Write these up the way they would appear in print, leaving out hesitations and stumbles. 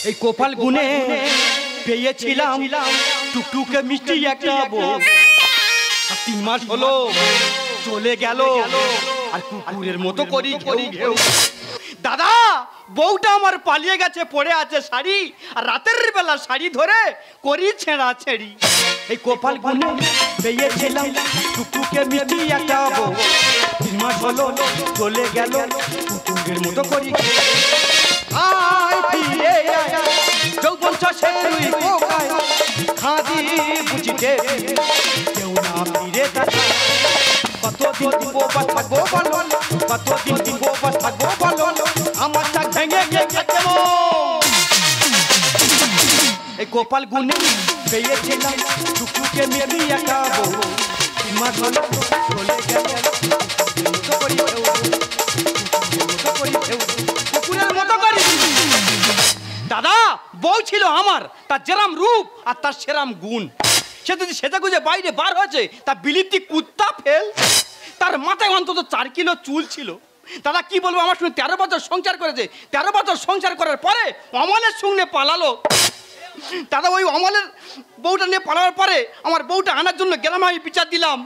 এই কপাল গুনে পেয়েছিলাম টুকটুকে মিষ্টি একটা বউ, 3 মাস হলো চলে গেল আর কুকুরের মতো করি ঘেউ। দাদা বউটা আমার পালিয়ে গেছে, পড়ে আছে শাড়ি, আর রাতের বেলা শাড়ি ধরে করি ছেঁড়া ছেড়ি। এই কপাল গুনে পেয়েছিলাম টুকটুকে মিষ্টি একটা বউ, 3 মাস হলো চলে গেল কুকুরের মতো করি আয় ফিরে যৌবন চাষে তুই পোকায় খাদি বুঝিতে কেউ না ফিরে দেখা। কতদিন বোবা থাকবো বলো, কতদিন বোবা থাকবো বলো, আমার চাক ভেঙে গেছে এই কপাল গুনে পেয়েছিলাম টুকটুকে মিষ্টি একটা বউ, 3 মাস হলো চলে গেল কুকুরের মতো করি। দাদা বউ ছিল আমার, তার যেরাম রূপ আর তার সেরাম গুণ, সে যদি সেজে গুজে বাইরে বার হয়েছে তা বিলিতি কুত্তা ফেল। তার মাথায় অন্তত 4 কিলো চুল ছিল। দাদা কি বলবো, আমার সঙ্গে 13 বছর সংসার করেছে, 13 বছর সংসার করার পরে অমলের সঙ্গে পালালো। দাদা ওই অমলের বউটা নিয়ে পালানোর পরে আমার বউটা আনার জন্য গ্রামে আমি বিচার দিলাম,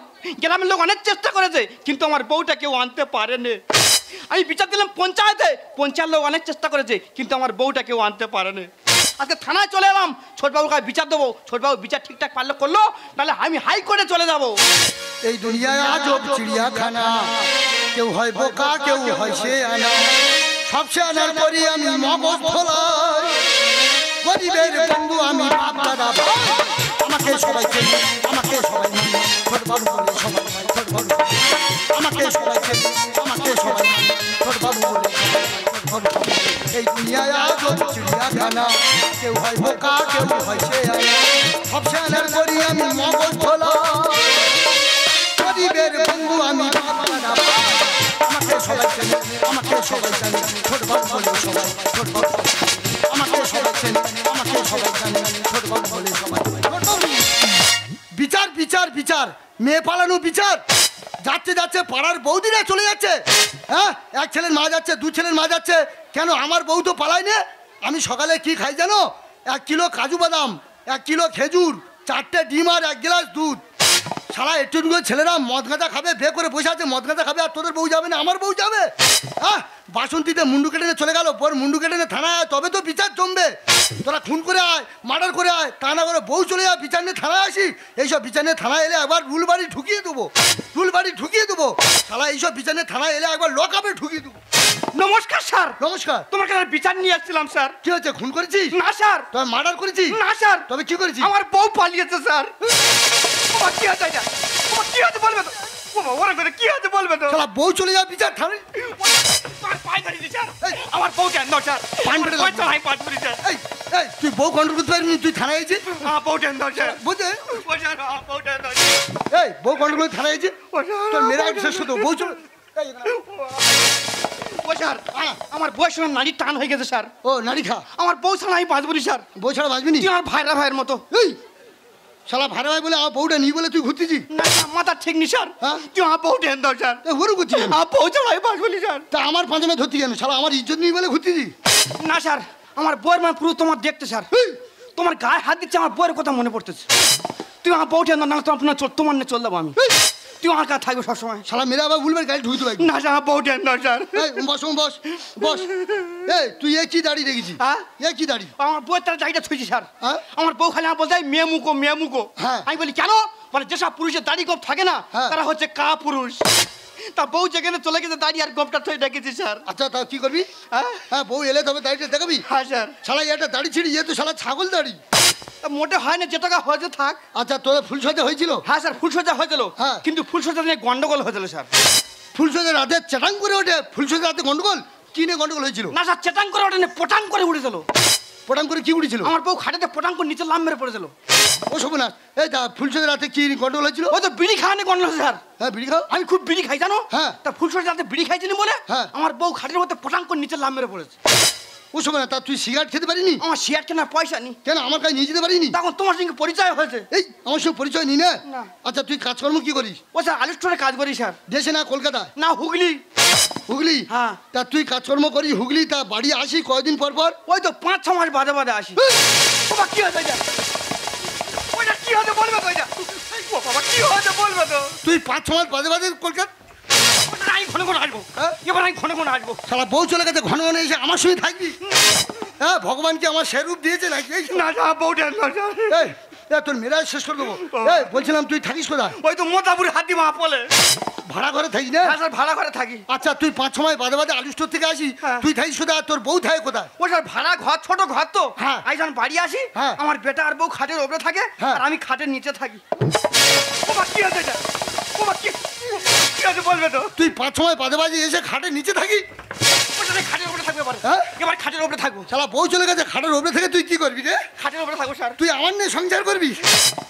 গ্রামের লোক অনেক চেষ্টা করেছে কিন্তু আমার বউটা কেউ আনতে পারেনি। আমি বিচার দিলাম পঞ্চায়েতে, পঞ্চায়েত লোক অনেক চেষ্টা করেছে কিন্তু আমার বউটা কেউ আনতে পারেনি। আজকে থানায় চলে এলাম, ছোটবাবুকে বিচার দেবো, ছোটবাবু বিচার ঠিকঠাক পারলে করলো, নাহলে আমি হাইকোর্টে চলে যাবো। এই দুনিয়ায় আজব চিড়িয়াখানা, কেউ হয় বোকা কেউ হয় সে আনা, সবচেয়ে আনার করি আমি মগজ ফলাই, গরিবের বন্ধু আমি বাপদাদা ভাই, আমাকে সবাই চেনে আমাকে সবাই মানে, ছোটবাবু বলে সবাই ভাই, ছোটবাবু আমাকে সবাই চেনে আমাকে সবাই মানে, ছোটবাবু বলে ছোটবাবু। এই দুনিয়ায় আজব চিড়িয়াখানা, কেউ হয় বোকা কেউ হয় সে আনা, সবচেয়ে আনার করি আমি মগজ ফলাই, গরিবের বন্ধু আমি বাপদাদা ভাই, আমাকে সবাই চেনে আমাকে সবাই জানে, ছোটবাবু বলে সবাই ছোটবাবু, আমাকে সবাই চেনে আমাকে সবাই জানে, ছোটবাবু বলে সবাই ছোটবাবু। বিচার বিচার বিচার, মেয়ে পালানো বিচার, যাচ্ছে যাচ্ছে পাড়ার বৌদিরা চলে যাচ্ছে। হ্যাঁ, এক ছেলের মা যাচ্ছে, 2 ছেলের মা যাচ্ছে, কেন আমার বউ তো পালায়নি। আমি সকালে কি খাই জানো, 1 কিলো কাজু বাদাম, 1 কিলো খেজুর, 4টে ডিম আর 1 গ্লাস দুধ। সারা একটু ছেলেরা মদ গাঁজা খাবে, বে করে বসে আছে, মদ গাঁজা খাবে, আর তোদের বউ যাবে না, আমার বউ যাবে। হ্যাঁ, বাসন্তীতে মুন্ডু কেটে চলে গেল, পর মুন্ডু কেটে থানায় আয়, তবে তো বিচার জমবে। তোরা খুন করে আয়, মার্ডার করে আয়, তা না করে বউ চলে যায়, বিচার নিয়ে থানায় আসি। এইসব বিচার নিয়ে থানায় এলে একবার রুল বাড়ি ঢুকিয়ে দেবো, রুল বাড়ি ঢুকিয়ে দেবো। সারা এইসব বিচার নিয়ে থানায় এলে একবার লক আপে ঢুকিয়ে দেবো। নমস্কার স্যার। নমস্কার। তোমার কাছে বিচার নিয়ে আসছিলাম স্যার। কি হয়েছে, খুন করেছিস? না স্যার। তবে মার্ডার করেছিস? না স্যার। তবে কি করেছিস? আমার বউ পালিয়েছে স্যার। তোমার কি আছে এটা, তোমার কি আছে বলবে তো, ওরা করে কি আছে বলবে তো। শালা বউ চলে যাও বিচার থানায়, পায়ে ধরেছি স্যার, আমার বউ কেন দাও স্যার, এই এই তুই বউ কন্ট্রোল করতে পারবি, তুই থানায় গেছিস? আমার বউ কেন দাও স্যার, বুঝে বউ কেন দাও। এই বউ কন্ট্রোল করে থানায় গেছিস, তোর মেয়েরা শেষ হতো বউ চলে। ও স্যার আমার বউয়ের সঙ্গে নারীর টান হয়ে গেছে স্যার। ও নারী খা, আমার বউ ছাড়া আমি বাঁচবো না স্যার। বউ ছাড়া বাঁচবি নি? তুই আমার ভাইরা ভাইয়ের মতো। এই শালা ভাড়া ভাই বলে আমার বউটা নিয়ে বলে তুই ঘুরতেছিস? না মাথা ঠিক নি স্যার, তুই আমার বউ টেন দাও স্যার। ওরও ঘুরছিস? আমার বউ ছাড়া আমি বাঁচবো না স্যার। তা আমার পাঁচমে ধরতে কেন, শালা আমার ইজ্জত নিয়ে বলে ঘুরতেছিস? না স্যার, আমার বউয়ের মানে পুরো তোমার দেখতে স্যার, তোমার গায়ে হাত দিচ্ছে, আমার বউয়ের কথা মনে পড়তেছে। তুই আমার বউ টেন দাও, না তোমার নিয়ে চল দেবো আমি, তুই আমার কাছে থাকবে সবসময়। শালা মেরে আবার উলবের গাড়ি ঢুকতে পারবি না স্যার, আমার বউ টেন দাও স্যার। বস বস বস। এই তুই এ কি দাঁড়িয়ে রেখেছিস? এ কি দাঁড়ি? আমার বউয়ের তারা দাড়িটা থুইছি স্যার। আমার বউ খালি আমার বলতে মেয়ে মুখো মেয়ে মুখো। আমি বলি কেন, বলে যেসব পুরুষের দাড়ি গোপ থাকে না তারা হচ্ছে কা পুরুষ। তা বউ যেখানে চলে গেছে দাড়ি আর গোপটা থই রেখেছি স্যার। আচ্ছা তা কি করবি? হ্যাঁ বউ এলে তবে দাড়িটা দেখাবি? হ্যাঁ স্যার। শালা এটা দাড়ি ছিড়ি, এ তো শালা ছাগল দাড়ি। মোটে হয় না, যে টাকা হয়েছে থাক। আচ্ছা তোর ফুলসজ্জা হয়েছিল? হ্যাঁ স্যার ফুলসজ্জা হয়েছিল, কিন্তু ফুলসজ্জা নিয়ে গন্ডগোল হয়েছিল স্যার। ফুলসজ্জা রাতে চেটাং করে ওঠে, ফুলসজ্জা রাতে গন্ডগোল? কি নিয়ে গন্ডগোল হয়েছিল? না স্যার চেটাং করে ওঠে না, পটাং করে উঠেছিল। পটাং করে কি উঠেছিল? আমার বউ খাটেতে পটাং করে নিচে লাম মেরে পড়েছিল। ও শোভনা, এই তা ফুলসজ্জা রাতে কি গন্ডগোল হয়েছিল? ও তো বিড়ি খাওয়ানি গন্ডগোল স্যার। হ্যাঁ বিড়ি খাও? আমি খুব বিড়ি খাই জানো। হ্যাঁ। তা ফুলসজ্জা রাতে বিড়ি খাইছিলি বলে আমার বউ খাটের মধ্যে পটাং করে নিচে লাম মেরে পড়েছে। ও সময় না তা তুই সিগারেট খেতে পারিনি? আমার সিগারেট কেনার পয়সা নেই। কেন আমার কাছে নিয়ে যেতে পারিনি? তখন তোমার সঙ্গে পরিচয় হয়েছে। এই আমার সঙ্গে পরিচয় নি না? না। আচ্ছা তুই কাজকর্ম কি করিস? ও স্যার আলু স্টোরে কাজ করি স্যার। দেশে না কলকাতা? না হুগলি। হুগলি? হ্যাঁ। তা তুই কাজকর্ম করি হুগলি, তা বাড়ি আসি কয়দিন পর পর? ওই তো 5-6 মাস বাদে বাদে আসি। বাবা কি হয়েছে এটা? ওইটা কি হয়েছে বলবে তো? এটা ও বাবা কি হয়েছে বলবে তো? তুই 5-6 মাস বাদে বাদে কলকাতা? ওটা আমি ঘন ঘন আসবো। হ্যাঁ? এবার আমি ঘন ঘন আসবো। শালা বউ চলে গেছে, ঘন ঘন এসে আমার সঙ্গে থাকবি? হ্যাঁ, ভগবান কি আমার সে রূপ দিয়েছে নাকি? এই না না বউটা না। এই, এই, তোর মেরাজ শেষ করে দেবো। এই বলছিলাম তুই থাকিস কোথায়? ওই তো মোতাপুর হাতি মা বলে। ভাড়া ঘরে থাকিস না? হ্যাঁ স্যার ভাড়া ঘরে থাকি। আচ্ছা তুই 5-6 মাস বাদে বাদে আলু স্টোর থেকে আসি, হ্যাঁ। তুই থাকিস কোথায়? তোর বউ থাকে কোথায়? ও স্যার ভাড়া ঘর, ছোট ঘর তো। হ্যাঁ। আমি যখন বাড়ি আসি হ্যাঁ। আমার বেটা আর বউ খাটের ওপরে থাকে হ্যাঁ। আর আমি খাটের নিচে থাকি। বাবা কি হয়েছে এটা? বাবা কি হয়েছে বলবে তো? তুই 5-6 মাস বাদে বাদে এসে খাটের নিচে থাকি? ওটা খাটের উপরে থাকবে এবার। হ্যাঁ? এবার খাটের উপরে থাকবো। শালা বউ চলে গেছে, খাটের ওপরে থেকে তুই কি করবি রে? খাটের উপরে থাকবো স্যার। তুই আমার নিয়ে সংসার করবি?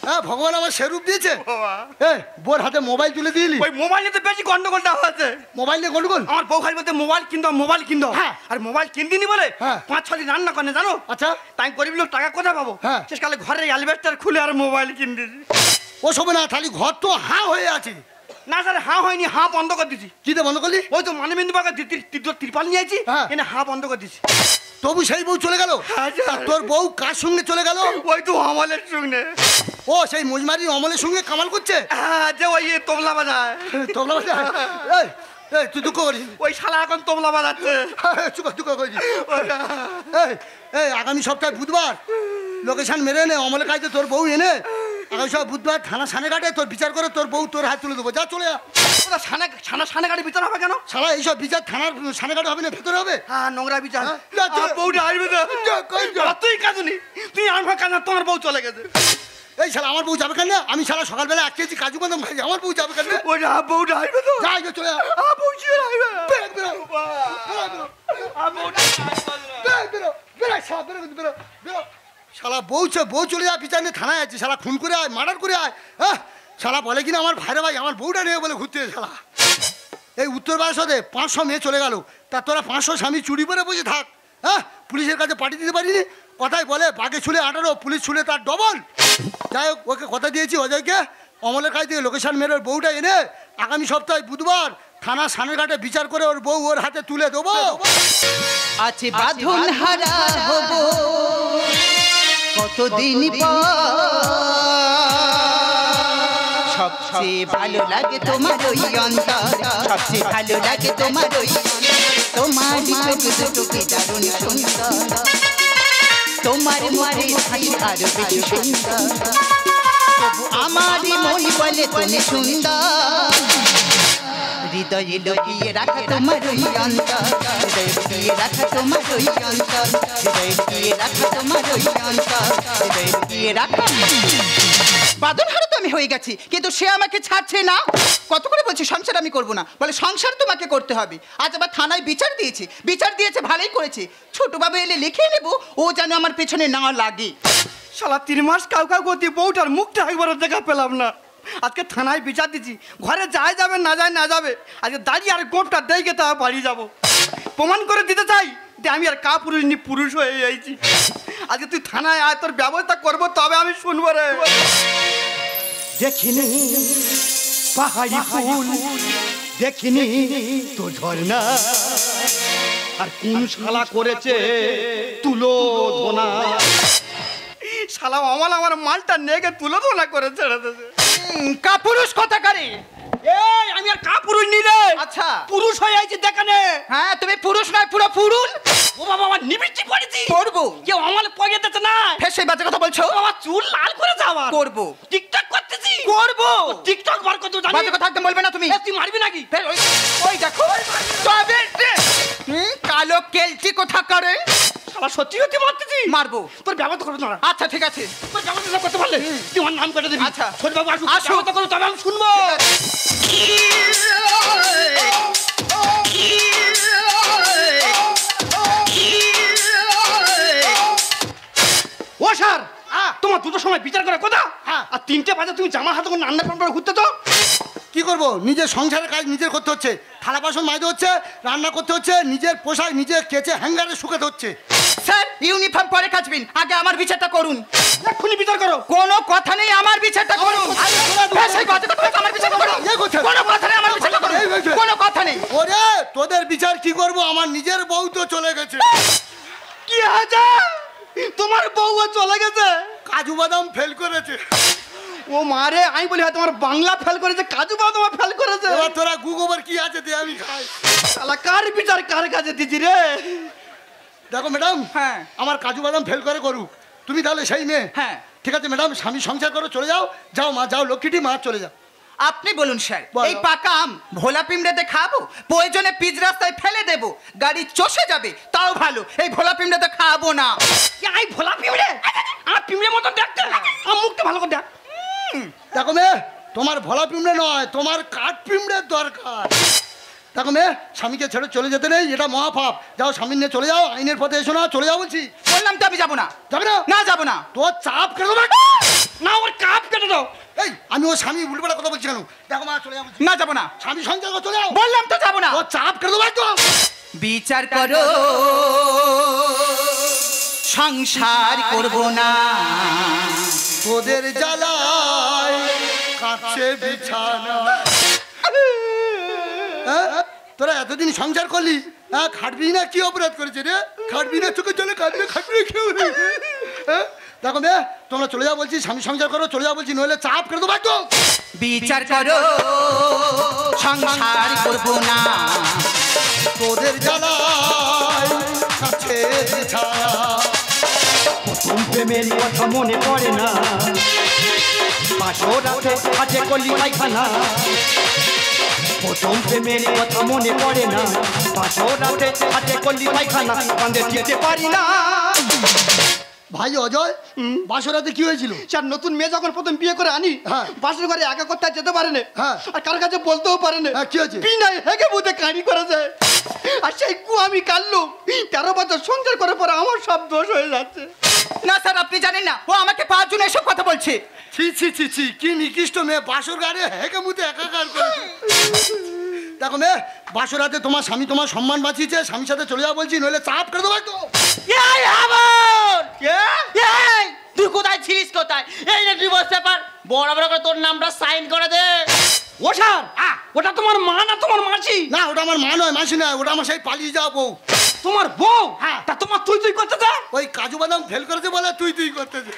হ্যাঁ, ভগবান আমার সে রূপ দিয়েছে। বাবা এই বোর হাতে মোবাইল তুলে দিলি? ওই মোবাইল নিতে বেশি গন্ডগোলটা হয়েছে। মোবাইল নিয়ে গন্ডগোল? আমার বউ খালি বলতে মোবাইল কিনতো মোবাইল কিনতো। হ্যাঁ। আর মোবাইল কিনদিনি বলে হ্যাঁ। 5-6 দিন রান্না করে জানো। আচ্ছা তাই গরিব লোক টাকা কোথায় পাবো? হ্যাঁ। শেষকালে ঘরে অ্যালবেস্টার খুলে আর মোবাইল কিনে দিয়েছি। ও সব না, খালি ঘর তো হাঁ হয়ে আছে। না স্যার হাঁ হয়নি, হাঁ বন্ধ করে দিছি। কি দিয়ে বন্ধ করলি? ওই তো মানবেন্দু বাগা ত্রিপাল নিয়ে আইছি, হ্যাঁ। এনে হাঁ বন্ধ করে দিছি। তবু সেই বউ চলে গেল? হ্যাঁ, স্যার। তোর বউ কার সঙ্গে চলে গেল? ওই তো আমালের সঙ্গে। ও সেই মজমারি অমলের সঙ্গে কামাল করছে? হ্যাঁ, যে ওই তবলা বাজায়। তবলা বাজায়? এই, এই তুই দুঃখ করিস? ওই শালা এখন তবলা বাজাচ্ছে। চুপ দুঃখ করিস? এই, এই আগামী সপ্তাহে বুধবার লোকেশন মেরে নে, অমলের কাছে তোর বউ এনে আগামী সব বুধবার থানা সানে কাটে তোর বিচার করে তোর বউ তোর হাত তুলে দেবো। যা চলে যা। ওটা সানে গাড়ি ভিতর হবে কেন? শালা এইসব বিচার থানার সানে কাটে হবে না, ভেতরে হবে? হ্যাঁ নোংরা বিচার। হ্যাঁ, যা, যা। আর বউটা আসবে না। বাবা, তুই কাঁদুনি, তুই আমার কাঁদা, তোমার বউ চলে গেছে। এই শালা আমার বউ যাবে কেন? আমি শালা সকালবেলা 1 কেজি কাজু বাদাম খাই, আমার বউ যাবে কেন? ওই বউটা আসবে তো। যা চলে যা। বউ ছিল আসবে। বেরো, বেরো, বউটা বেরো, বেরো, শালা বেরো, বেরো, বেরো। শালা বউ চলে যায়, বিচার নিয়ে থানায় আছে, শালা খুন করে আয়, মার্ডার করে আয়। হ্যাঁ, শালা বলে কিনা আমার ভাইরা ভাই আমার বউটা নিয়ে বলে ঘুরতে শালা। এই উত্তর বারাসতে 500 মেয়ে চলে গেল, তা তোরা 500 স্বামী চুরি করে বসে থাক। হ্যাঁ, পুলিশের কাছে পাঠিয়ে দিতে পারিনি? কথাই বলে বাঘে ছুলে 18, পুলিশ ছুলে তার ডবল। যাই হোক, ওকে কথা দিয়েছি অজয়কে, অমলের কাছ থেকে লোকেশন মেরে ওর বউটা এনে আগামী সপ্তাহে বুধবার থানা সানেরঘাটে বিচার করে ওর বউ ওর হাতে তুলে দেবো। আছে বাঁধন হারা হব কতদিন পর, সবচেয়ে ভালো লাগে তোমার ওই অন্তর, সবচেয়ে ভালো লাগে তোমার ওই, তোমার চোখ দুটো কি দারুণ সুন্দর, তোমার মুখে হাসি আরো বেশি সুন্দর, আমারই মন বলে তুমি সুন্দর, হৃদয়ে লুকিয়ে রাখা তোমার ওই অন্তর, হৃদয়ে লুকিয়ে রাখা তোমার ওই অন্তর, হৃদয়ে লুকিয়ে রাখা তোমার ওই অন্তর, হৃদয়ে লুকিয়ে রাখা। বাঁধন হারা তো আমি হয়ে গেছি, কিন্তু সে আমাকে ছাড়ছে না। কত করে বলছি সংসার আমি করবো না, বলে সংসার তোমাকে করতে হবে। আজ আবার থানায় বিচার দিয়েছে ভালোই করেছে। ছোট বাবু এলে লিখে নেবো, ও যেন আমার পেছনে না লাগে। শালা 3 মাস কাউ করতে বউটার মুখটা একবারও দেখা পেলাম না। আজকে থানায় বিচার দিচ্ছি, ঘরে যায় যাবে না যায় না যাবে, আজকে দাঁড়িয়ে আর গোপটা দেখে তা বাড়ি যাব, প্রমাণ করে দিতে চাই যে আমি আর পুরুষ নি পুরুষ হয়ে যাইছি। আজকে তুই থানায় আয়, তোর ব্যবস্থা করবো, তবে আমি শুনবো রে। দেখিনি পাহাড়ি ফুল, দেখিনি তো ঝর্ণা, আর কোন শালা করেছে তুলো ধোনা। শালা আমার মালটা নেগে তুলো ধোনা করে ছেড়ে দিয়েছে। কাপুরুষ কথা করে। এই আমি আর পুরুষ নি রে। আচ্ছা পুরুষ হয়ে আইছি দেখানে। হ্যাঁ, তুমি পুরুষ নয়, পুরো ফুরুল। ও বাবা, আমার নিবিষ্টি পড়েছি। করবো। কেউ আমার পগে দিতে না। ফের সেই বাজে কথা বলছো? বাবা চুল লাল করে যাওয়া। করবো। টিকটক করতেছি। করবো। টিকটক বার করতে জানি। বাজে কথা একদম বলবে না তুমি। তুই মারবি নাকি? ফের ওই দেখো তবে কালো কেলটি কথা করে। শালা সত্যি সত্যি মারতেছি। মারবো। তোর ব্যবস্থা করো না। আচ্ছা ঠিক আছে, তোর ব্যবস্থা করতে পারলে তুই আমার নাম কেটে দিবি। আচ্ছা। ছোট বাবু আসুক, আসুক। ব্যবস্থা করো, তবে আমি শুনবো। ও স্যার, তোমার দুটোর সময় বিচার করে কথা, আর 3টে বাজে তুমি জামা হাতে করে রান্না করে ঘুরতে তো কি করব? নিজের সংসারের কাজ নিজের করতে হচ্ছে, থালা বাসন মাজতে হচ্ছে, রান্না করতে হচ্ছে, নিজের পোশাক নিজে কেচে হ্যাঙ্গারে শুকাতে হচ্ছে। স্যার ইউনিফর্ম পরে কাচবেন, আগে আমার বিচারটা করুন। এক্ষুনি বিচার করো। কোনো কথা নেই, আমার বিচারটা করুন। বেশি কথা বলছো, আমার বিচারটা করুন। কোনো কথা নেই, আমার বিচারটা করুন। কোনো কথা নেই। ওরে তোদের বিচার কি করব? আমার নিজের বউ তো চলে গেছে। কি হয়েছে? তোমার বউ চলে গেছে? কাজু বাদাম ফেল করেছে। ও মারে, আমি বলি তোমার বাংলা ফেল করেছে, কাজু বাদাম ফেল করেছে। এবার তোরা গুগোবার কি আছে দে আমি খাই। শালা কার বিচার কার কাছে দিছি রে? দেখো ম্যাডাম, হ্যাঁ আমার কাজু বাদাম ফেল করে করুক, তুমি তাহলে সেই মেয়ে। হ্যাঁ ঠিক আছে ম্যাডাম, স্বামী সংসার করো, চলে যাও। যাও মা, যাও লক্ষ্মীটি, মা চলে যাও। আপনি বলুন স্যার, বলো। এই পাকা আম ভোলা পিমড়েতে খাবো, প্রয়োজনে পিচ রাস্তায় ফেলে দেব, গাড়ি চষে যাবে তাও ভালো, এই ভোলা পিমড়েতে খাবো না। আই ভোলা পিমড়ে, আমার পিমড়ের মতো দেখতে, আমার মুখটা ভালো করে দেখ। দেখো মেয়ে, তোমার ভোলা পিমড়ে নয়, তোমার কাঠ পিমড়ের দরকার। দেখো মেয়ে, স্বামীকে ছেড়ে চলে যেতে নেই, এটা মহাপাপ। যাও স্বামী নিয়ে চলে যাও, আইনের পথে এসো না, চলে যাও বলছি। বললাম তো আমি যাবো না। যাবে না? না যাবো না। তোর চাপ কেটে দেবো না, ওর কাপ কেটে দাও। এই আমি ওর স্বামী উল্টোপাল্টা কথা বলছি কেন? দেখো মা, চলে যাও বলছি। না যাবো না। স্বামী সংসার করো, চলে যাও। বললাম তো যাবো না। তোর চাপ কেটে দেবো একদম। বিচার করো, সংসার করবো না। তোদের জ্বালায় কাছে বিছানা। হ্যাঁ? তোরা এতদিন সংসার করলি, হ্যাঁ? খাটবি না? কি অপরাধ করেছে রে? খাটবি না? চোখে জলে কাটবে, খাটবি না কেউ নেই। হ্যাঁ? দেখো মেয়ে, তোমরা চলে যাও বলছি, স্বামী সংসার করো, চলে যাও বলছি, নইলে চাপ করে দেবো একদম। বিচার করো, সংসার করবো না। তোদের জ্বালায় কাছে বিছানা। প্রথম প্রেমের কথা মনে পড়ে না, পাশো রাতে হাতে কলি পায়খানা। প্রথম প্রেমের কথা মনে পড়ে না, পাশো রাতে হাতে কলি পায়খানা, কান্দে টিকতে পারি না। ভাই অজয়, বাসরাতে কি হয়েছিল? স্যার, নতুন মেয়ে যখন প্রথম বিয়ে করে আনি, হ্যাঁ। বাসর ঘরে একা করতে যেতে পারে না, হ্যাঁ। আর কার কাছে বলতেও পারে না। হ্যাঁ, কি হয়েছে? বিনা হেগে বুঝে কানি করেছে। আর সেই কু আমি কাটলুম, 13 বছর সংসার করার পরে আমার সব দোষ হয়ে যাচ্ছে। না স্যার, আপনি জানেন না, ও আমাকে 5 জন এসব কথা বলছে। ছি ছি ছি ছি, কি নিকৃষ্ট মেয়ে, বাসর গাড়ি হেঁকে মুতে একাকার করেছে। দেখো মেয়ে, বাসরাতে তোমার স্বামী তোমার সম্মান বাঁচিয়েছে, স্বামীর সাথে চলে যাও বলছি, নইলে চাপ করে দেবো একদম। এই হাবর! এই, তুই কোথায় ছিলিস কোথায়? এই যে ডিভোর্স পেপার, বড় বড় করে তোর নামটা সাইন করে দে। ও স্যার, ওটা তোমার মা না তোমার মাসি? না, ওটা আমার মা নয়, মাসি নয়, ওটা আমার সেই পালিয়ে যাওয়া বউ। তোমার বউ? হ্যাঁ। তা তোমার তুই তুই করতে দে। ওই কাজু বাদাম ফেল করেছে বলে তুই তুই করতেছে।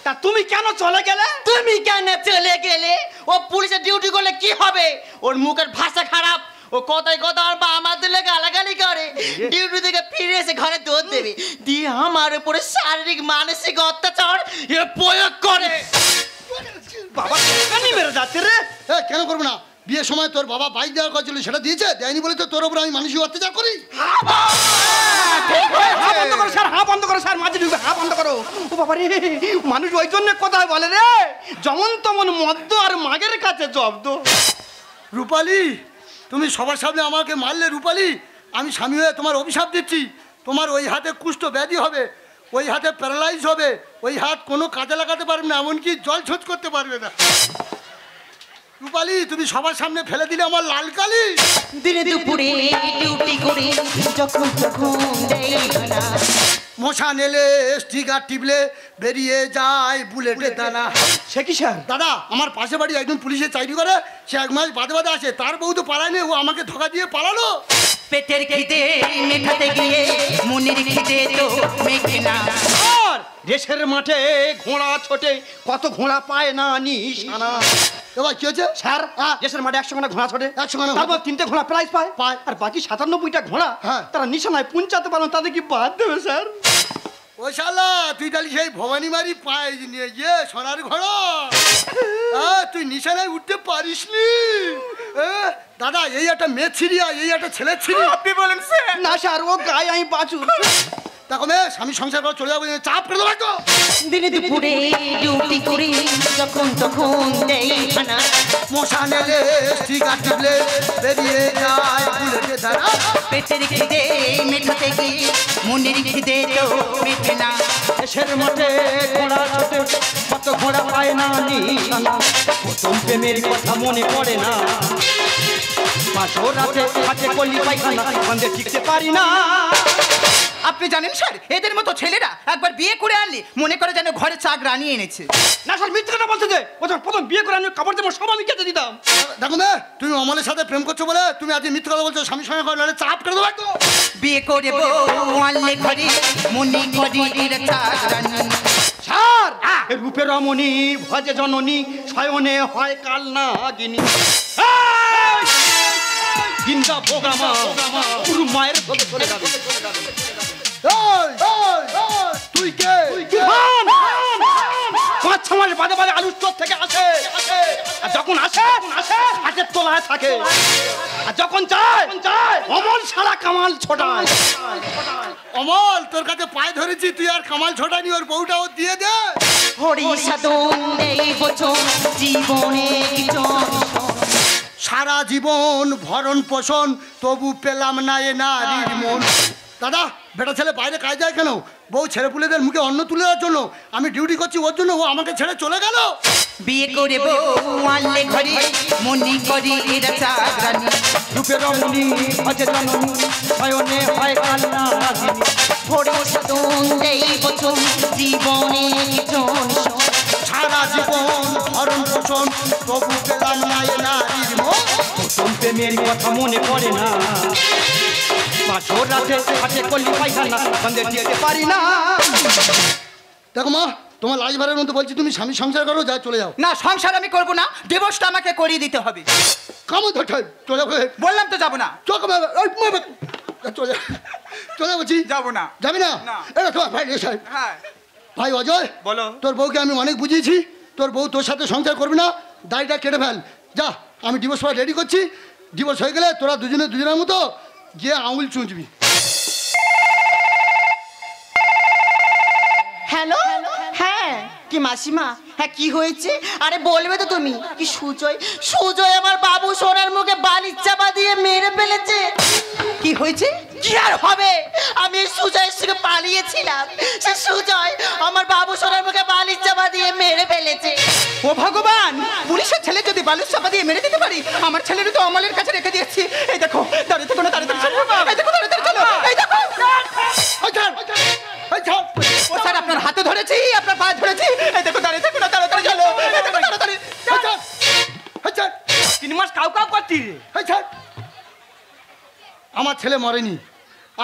তা তুমি কেন চলে গেলে? তুমি কেন চলে গেলে? ও পুলিশে ডিউটি করলে কি হবে? ওর মুখের ভাষা খারাপ, ও কথায় কথা আর আমাদের লেগে গালাগালি করে। ডিউটি থেকে ফিরে এসে ঘরে দৌড় দেবে, দিয়ে আমার উপরে শারীরিক মানসিক অত্যাচার এ প্রয়োগ করে। বাবা কানি মেরে যাচ্ছে রে। হ্যাঁ, কেন করবো না? বিয়ের সময় তোর বাবা বাইক দেওয়ার কথা ছিল, সেটা দিয়েছে? দেয়নি বলে তো তোর উপর আমি মানসিক অত্যাচার করি। হা বন্ধ করো স্যার, হা বন্ধ করো স্যার, মাঝে ঢুকবে, হা বন্ধ করো। ও বাবা রে, মানুষ ওই জন্য কোথায় বলে রে, যেমন তেমন মদ্য আর মাগের কাছে জব্দ। রূপালী, তুমি সবার সামনে আমাকে মারলে। রূপালী, আমি স্বামী হয়ে তোমার অভিশাপ দিচ্ছি, তোমার ওই হাতে কুষ্ঠ ব্যাধি হবে, ওই হাতে প্যারালাইজ হবে, ওই হাত কোনো কাজে লাগাতে পারবে না, এমনকি জল ছোঁচ করতে পারবে না। রূপালী, তুমি সবার সামনে ফেলে দিলে আমার লাল কালি। দিনে দুপুরে ডিউটি করে যখন তখন দেই না। মশা নেলে স্টিকার টিপলে বেরিয়ে যায় বুলেটের দানা। সে কি স্যার? দাদা, আমার পাশে বাড়ি একজন পুলিশে চাকরি করে, সে 1 মাস বাদে বাদে আসে, তার বউ তো পালায়নি, ও আমাকে ধোকা দিয়ে পালালো। পেটের খিদে মেটাতে গিয়ে মনের খিদে তো মেটে না। আর দেশের মাঠে ঘোড়া ছোটে, কত ঘোড়া পায় না নিশানা। এবার কি হয়েছে? স্যার, দেশের মাঠে 100 খানা ঘোড়া ছোটে, 100 খানা তারপর 3টে ঘোড়া প্রাইজ পায়, পায়। আর বাকি 97টা ঘোড়া হ্যাঁ। তারা নিশানায় পৌঁছাতে পারেন, তাদের কি বাদ দেবে স্যার? ও শালা, তুই তাহলে সেই ভবানী মারি পায়ে নিয়ে গিয়ে সোনার ঘোড়া, তুই নিশানায় উঠতে পারিসনি? দাদা, এই একটা মেয়ে ছিড়িয়া, এই একটা ছেলে ছিড়ি। আপনি বলেন স্যার? না স্যার, ও গায়ে আমি বাঁচু। দেখো মেয়ে, স্বামী সংসার করে চলে যাবো, চাপ করে দেবো তো। দিনে দুপুরে ডিউটি করে যখন তখন দেই না। মশা নেলে স্টিকার টিপলে বেরিয়ে যায় বুলেটের দানা। পেটের খিদে মেটাতে গিয়ে মনের খিদে তো মেটে না। দেশের মাঠে ঘোড়া ছোটে কত ঘোড়া পায় না নিশানা প্রথম প্রেমের কথা মনে পড়ে না মাসো রাতে হাতে কলি পায়খানা বন্ধে টিকতে পারি না আপনি জানেন স্যার এদের মতো ছেলেরা একবার বিয়ে করে আনলে মনে করে যেন ঘরে চাক রানিয়ে এনেছে। না স্যার মিথ্যে কথা বলছে যে প্রথম বিয়ে করে আমি কাপড় জামা সব আমি কেটে দিতাম। দেখো না তুমি অমলের সাথে প্রেম করছো বলে তুমি আজ মিথ্যে কথা বলছো, স্বামী সঙ্গে করে চাপ করে দেবো একদম। বিয়ে করে বউ আনলে ঘরে মনে করি এর চাক রানী। স্যার রূপের রমণী ভজে জননী শয়নে হয় কাল না গিনি জিন্দা ভোগামা পুরো মায়ের ভোগে চলে যাবে। তুই কে? 5-6 মাস বাদে বাদে আলুর চোর থেকে আসে আর যখন আসে হাতের তোলায় থাকে আর যখন যায় অমল সারা কামাল ছোটায়। অমল তোর কাছে পায়ে ধরেছি, তুই আর কামাল ছোটানি, ওর বউটাও দিয়ে দে। হরি সাধন এই বছর জীবনে সারা জীবন ভরণ পোষণ তবু পেলাম না এ নারীর মন। দাদা বেটা ছেলে বাইরে কাজ যায় কেন? বউ ছেলেপুলেদের মুখে অন্ন তুলে দেওয়ার জন্য। আমি ডিউটি করছি ওর জন্য, ও আমাকে ছেড়ে চলে গেল। বিয়ে করে বউ আনলে ঘরে মনে করি এর চাক রানী। রূপের রমণী ভজে জননী শয়নে হয় কাল না গিনি হরি সাধন এই বছর জীবনে সারা জীবন ভরণ পোষণ তবু পেলাম না এ নারীর মন। প্রথম প্রেমের কথা মনে পড়ে না মাসো রাতে হাতে কলি পায়খানা বন্ধে টিকতে পারি না। দেখো মা, তোমার লাইভারের মধ্যে বলছি তুমি স্বামী সংসার করো, যা চলে যাও। না সংসার আমি করব না, ডিভোর্সটা আমাকে করিয়ে দিতে হবে। কামো ধরতে চলে যাবে। বললাম তো যাব না। চলে চলে বলছি যাব না। যাবি না? না। এটা তোমার ভাই সাহেব। হ্যাঁ ভাই অজয়, বলো। তোর বউকে আমি অনেক বুঝিয়েছি, তোর বউ তোর সাথে সংসার করবি না, দাড়িটা কেটে ফেল। যা, আমি ডিভোর্স পেপার রেডি করছি। ডিভোর্স হয়ে গেলে তোরা দুজনের মতো গিয়ে আঙুল চুঁচবি। হ্যালো হ্যাঁ কি মাসিমা, হ্যাঁ কি হয়েছে? আরে বলবে তো তুমি। কি সুজয় আমার বাবু সোনার মুখে বালির চাপা দিয়ে মেরে ফেলেছে। কি হয়েছে? কি আর হবে, আমি সুজয়ের সঙ্গে পালিয়েছিলাম, সে সুজয় আমার বাবু সোনার মুখে বালির চাপা দিয়ে মেরে ফেলেছে। ও ভগবান, পুলিশের ছেলে যদি বালুর চাপা দিয়ে মেরে দিতে পারি, আমার ছেলের তো অমলের কাছে রেখে দিয়েছি। এই দেখো দাঁড়িয়ে থেকো না, তাড়াতাড়ি চলো। এই দেখো তাড়াতাড়ি চলো। এই দেখো ও স্যার আপনার হাতে ধরেছি, আপনার পায়ে ধরেছি। এই দেখো দাঁড়িয়ে থেকো না, তাড়াতাড়ি চলো। এই দেখো তাড়াতাড়ি। 3 মাস কাউ করতি রে। আমার ছেলে মরেনি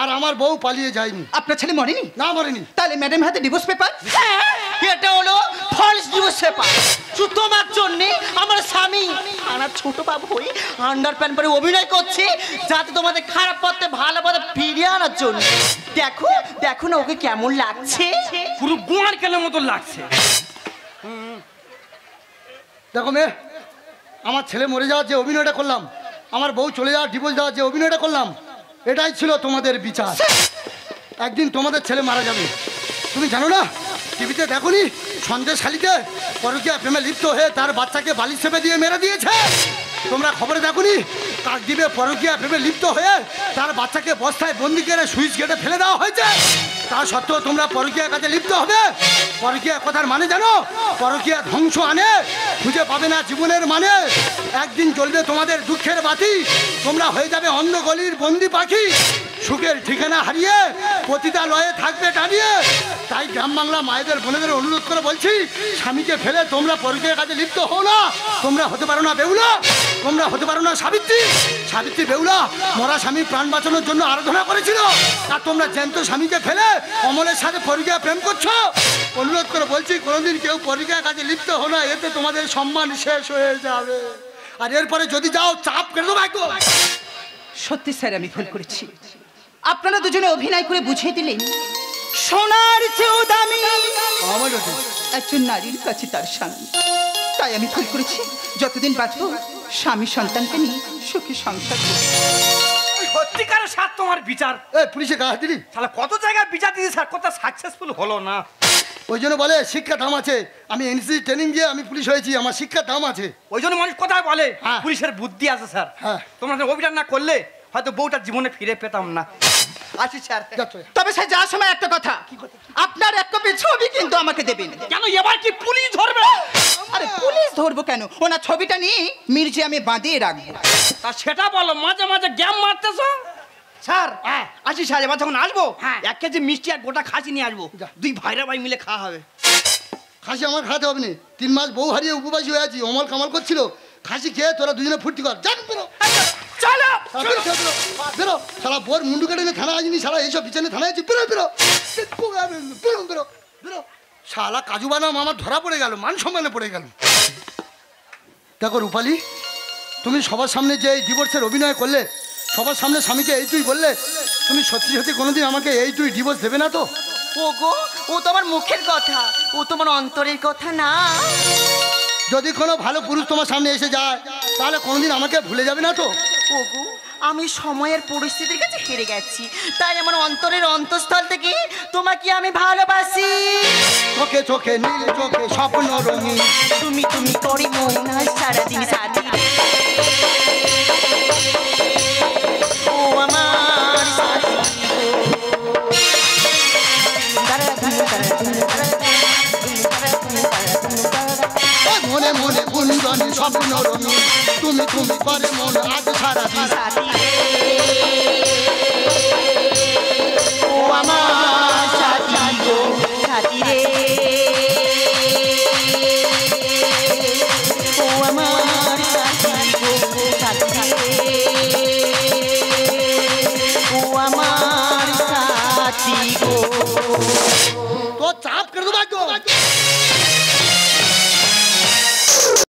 আর আমার বউ পালিয়ে যায়নি। আপনার ছেলে মরেনি? না মরেনি। তাহলে ম্যাডাম হাতে ডিভোর্স পেপার। এটা হলো ফলস ডিভোর্স পেপার। শুধু তোমার জন্য আমার স্বামী আমার ছোট বাবু হয়ে আন্ডার প্যান্ট পরে অভিনয় করছে, যাতে তোমাদের খারাপ পথে ভালো পথে ফিরিয়ে আনার জন্য। দেখো দেখো না ওকে কেমন লাগছে, পুরো গুয়ার কেলের মতো লাগছে। দেখো মেয়ে, আমার ছেলে মরে যাওয়ার যে অভিনয়টা করলাম, আমার বউ চলে যাওয়ার ডিভোর্স দেওয়ার যে অভিনয়টা করলাম, এটাই ছিল তোমাদের বিচার। একদিন তোমাদের ছেলে মারা যাবে। তুমি জানো না, টিভিতে দেখোনি সন্দেশখালীতে পরকীয়া প্রেমে লিপ্ত হয়ে তার বাচ্চাকে বালিশ চেপে দিয়ে মেরে দিয়েছে? তোমরা খবরে দেখোনি কাকদ্বীপে পরকীয়া প্রেমে লিপ্ত হয়ে তার বাচ্চাকে বস্তায় বন্দি করে সুইচ গেটে ফেলে দেওয়া হয়েছে? তা সত্ত্বেও তোমরা পরকীয়ার কাজে লিপ্ত হবে? পরকীয়া কথার মানে জানো? পরকীয়া ধ্বংস আনে, খুঁজে পাবে না জীবনের মানে। একদিন জ্বলবে তোমাদের দুঃখের বাতি, তোমরা হয়ে যাবে অন্য গলির বন্দি পাখি, সুখের ঠিকানা হারিয়ে পতিতালয়ে থাকবে দাঁড়িয়ে। তাই গ্রাম বাংলা মায়েদের বোনেদের অনুরোধ করে বলছি, স্বামীকে ফেলে তোমরা পরকীয়ার কাজে লিপ্ত হও না। তোমরা হতে পারো না বেহুলা, তোমরা হতে পারো না সাবিত্রী। সাবিত্রী বেহুলা মরা স্বামী প্রাণ বাঁচানোর জন্য আরাধনা করেছিল, আর তোমরা জ্যান্ত স্বামীকে ফেলে অমলের সাথে পরকীয়া প্রেম করছো। অনুরোধ করে বলছি, কোনোদিন কেউ পরকীয়ার কাজে লিপ্ত হও না, এতে তোমাদের সম্মান শেষ হয়ে যাবে। আর এরপরে যদি যাও চাপ কেটে দেবো একদম। সত্যি স্যার আমি ভুল করেছি। আপনারা দুজনে অভিনয় করে বুঝিয়ে দিলেন সোনার চেয়েও দামি একজন নারীর কাছে তার স্বামী। তাই আমি ভুল করেছি। যতদিন বাঁচবো স্বামী সন্তানকে নিয়ে সুখী সংসার করব। সত্যিকারের স্যার তোমার বিচার। পুলিশে কাজ দিলি তাহলে কত জায়গায় বিচার দিয়েছে স্যার, কত সাকসেসফুল হলো না। ওই জন্য বলে শিক্ষা দাম আছে। আমি এনসিসি ট্রেনিং দিয়ে আমি পুলিশ হয়েছি, আমার শিক্ষার দাম আছে। ওই জন্য মানুষ কোথায় বলে হ্যাঁ। পুলিশের বুদ্ধি আছে স্যার। হ্যাঁ। তোমরা অভিযান না করলে হয়তো বউটা জীবনে ফিরে পেতাম না। আসি স্যার। তবে স্যার যাওয়ার সময় একটা কথা, আপনার এক কপি ছবি ছবি কিন্তু আমাকে দেবেন। কেন এবার কি পুলিশ ধরবে? আরে পুলিশ ধরবো কেন, ওনার ছবিটা নিয়ে মিউজিয়ামে বাঁধিয়ে রাখবো। তা সেটা বলো, মাঝে মাঝে গ্যাম মারতেছো। স্যার আসি স্যার, এবার যখন আসবো 1 কেজি মিষ্টি আর গোটা খাসি নিয়ে আসবো, 2 ভাইরা ভাই মিলে খাওয়া হবে। খাসি আমার খাওয়াতে হবে না, 3 মাস বউ হারিয়ে উপবাসী হয়ে আছি, অমল কামাল করছিল, খাসি খেয়ে তোরা দুজনে ফুর্তি কর। জান বেরো চলো বেরো, সারা বোর মুন্ডু কেটে থানা আসিনি, সারা এইসব বিছানে থানায় আছি, বেরো বেরো বেরো বেরো বেরো। শালা কাজু বানাম আমার ধরা পড়ে গেল, মান সম্মানে পড়ে গেল। দেখো রূপালী, তুমি সবার সামনে যে এই ডিভোর্সের অভিনয় করলে, সবার সামনে স্বামীকে এই তুই বললে, তুমি সত্যি সত্যি কোনোদিন আমাকে এই তুই ডিভোর্স দেবে না তো? ওগো, ও তোমার মুখের কথা, ও তোমার অন্তরের কথা না। যদি কোনো ভালো পুরুষ তোমার সামনে এসে যায় তাহলে কোনোদিন আমাকে ভুলে যাবে না তো? ওগো, আমি সময়ের পরিস্থিতির কাছে হেরে গেছি, তাই আমার অন্তরের অন্তঃস্থল থেকে তোমাকে আমি ভালোবাসি। চোখে চোখে নীল চোখে স্বপ্ন রঙিন, তুমি তুমি করি মন সারাদিন সাথী। ও আমার সাথী মনে মনে গুঞ্জনে স্বপ্ন রঙিন, তুমি তুমি করে মন আজ সারাদিন সাথী। ও আমার সাথী গো সাথী রে, ও আমার সাথী গো সাথী রে, ও আমার সাথী গো। তো চাপ করে দেবো একদম।